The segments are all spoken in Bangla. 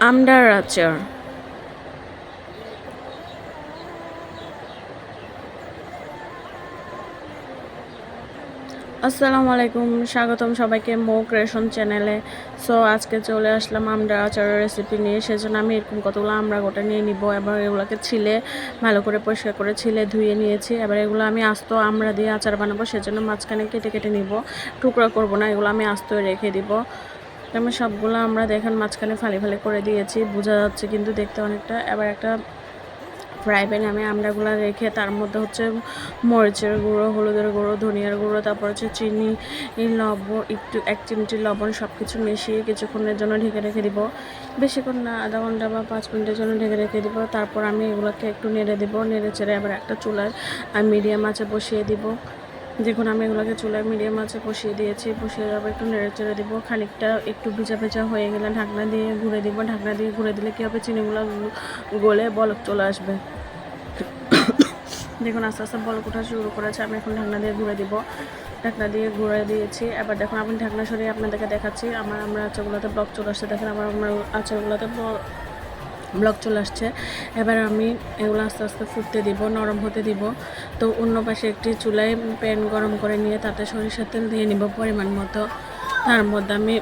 আমডার আচার। আসসালামু আলাইকুম, স্বাগতম সবাইকে মো ক্রিয়েশন চ্যানেলে। সো আজকে চলে আসলাম আমডার আচারের রেসিপি নিয়ে। সেজন্য আমি এরকম কতগুলো আমড়া গোটা নিয়ে নিব। এবার এগুলোকে ছিলে ভালো করে পরিষ্কার করে ছিলে ধুয়ে নিয়েছি। এবার এগুলো আমি আস্ত আমড়া দিয়ে আচার বানাবো, সেজন্য মাঝখানে কেটে কেটে নিব, টুকরা করব না, এগুলো আমি আস্ত রেখে দিব। আমি সবগুলো আমরা দেখেন মাঝখানে ফালি ফালি করে দিয়েছি, বোঝা যাচ্ছে কিন্তু দেখতে অনেকটা। এবার একটা ফ্রাই প্যানে আমি আমড়াগুলো রেখে তার মধ্যে হচ্ছে মরিচের গুঁড়ো, হলুদের গুঁড়ো, ধনিয়ার গুঁড়ো, তারপর হচ্ছে চিনি, লবণ, একটু 1 চিমটি লবণ সব কিছু মিশিয়ে কিছুক্ষণের জন্য ঢেকে রেখে দিব। বেশিক্ষণ না, আধা ঘন্টা বা 5 মিনিটের জন্য ঢেকে রেখে দিব। তারপর আমি এগুলোকে একটু নেড়ে দিব, নেড়ে চেড়ে আবার একটা চুলায় মিডিয়াম আঁচে বসিয়ে দিব। দেখুন আমি এগুলোকে চুলায় মিডিয়াম আঁচে বসিয়ে দিয়েছি, বসিয়ে যাবো, একটু নেড়ে চেড়ে দিব। খানিকটা একটু ভেজা ভেজা হয়ে গেলে ঢাকনা দিয়ে ঘুরে দিব। ঢাকনা দিয়ে ঘুরে দিলে কী হবে, চিনিগুলো গলে বলক চলে আসবে। দেখুন আস্তে আস্তে বলক ওঠা শুরু করেছে। আমি এখন ঢাকনা দিয়ে ঘুরে দিব। ঢাকনা দিয়ে ঘুরে দিয়েছি। এবার দেখুন আমি ঢাকনা সরিয়ে আপনাদেরকে দেখাচ্ছি। আমরা আচারগুলোতে ব্লক চলে আসছে। দেখেন আমার আচারগুলোতে ব্লক চলে আসছে। এবার আমি এগুলো আস্তে আস্তে ফুটতে দিব, নরম হতে দিব। তো অন্য পাশে একটি চুলায় প্যান গরম করে নিয়ে তাতে সরিষার তেল দিয়ে নিব পরিমাণ মতো। তার মধ্যে আমি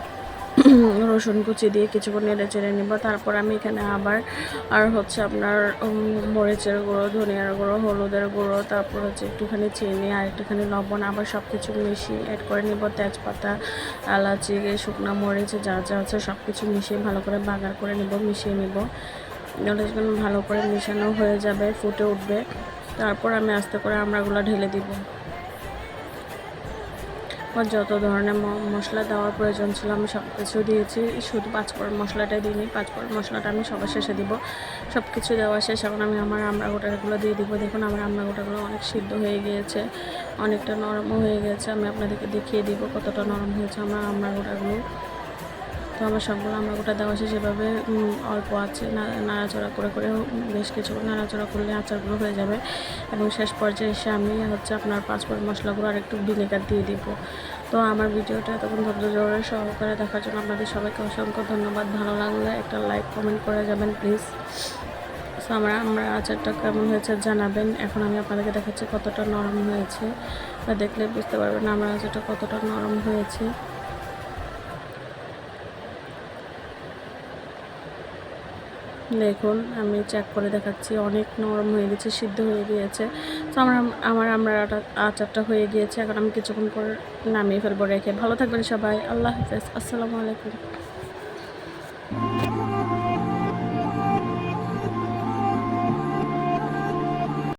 রসুন কুচি দিয়ে কিছুক্ষণ নেড়ে চেড়ে নিব। তারপর আমি এখানে আবার হচ্ছে আপনার মরিচের গুঁড়ো, ধনিয়ার গুঁড়ো, হলুদের গুঁড়ো, তারপর হচ্ছে একটুখানি চিনি আর একটুখানি লবণ আবার সব কিছু মিশিয়ে অ্যাড করে নিব। তেজপাতা, এলাচি, শুকনো মরিচ যা যা আছে সব কিছু মিশিয়ে ভালো করে বাগার করে নিব, মিশিয়ে নিব। যখন ভালো করে মিশানো হয়ে যাবে, ফুটে উঠবে, তারপর আমি আস্তে করে আমড়াগুলো ঢেলে দিব। যত ধরনের মশলা দেওয়ার প্রয়োজন ছিল আমি সব কিছু দিয়েছি, শুধু পাঁচফোড়ন মশলাটাই দিইনি। পাঁচফোড়ন মশলাটা আমি সবার শেষে দিব। সব কিছু দেওয়া শেষ, এখন আমি আমার আমড়া গোটাগুলো দিয়ে দিব। দেখুন আমার আমড়া গোটাগুলো অনেক সিদ্ধ হয়ে গিয়েছে, অনেকটা নরমও হয়ে গেছে। আমি আপনাদেরকে দেখিয়ে দিব কতটা নরম হয়েছে আমার আমড়া গোটাগুলো। তো আমার সবগুলো আমড়া গোটা দেওয়া শেষ। এভাবে অল্প আছে নাড়াচড়া করে করে বেশ কিছুক্ষণ নাড়াচড়া করলে আচারগুলো হয়ে যাবে। এবং শেষ পর্যায়ে এসে আমি হচ্ছে আপনার পাঁচফোড়ন মশলাগুলো আর একটু ভিনেগার দিয়ে দিব। তো আমার ভিডিওটা এতক্ষণ ধৈর্য সহকারে দেখার জন্য আপনাদের সবাইকে অসংখ্য ধন্যবাদ। ভালো লাগলে একটা লাইক কমেন্ট করে যাবেন প্লিজ। সো আমরা আচারটা কেমন হয়েছে জানাবেন। এখন আমি আপনাদেরকে দেখাচ্ছি কতটা নরম হয়েছে, তা দেখলে বুঝতে পারবেন আমরা আচারটা কতটা নরম হয়েছে। দেখুন আমি চেক করে দেখাচ্ছি, অনেক নরম হয়ে গেছে, সিদ্ধ হয়ে গিয়েছে। তো আমরা আচারটা হয়ে গিয়েছে। এখন আমি কিছুক্ষণ পর নামিয়ে ফেলবো রেখে। ভালো থাকবেন সবাই, আল্লাহ হাফেজ, আসসালামু আলাইকুম।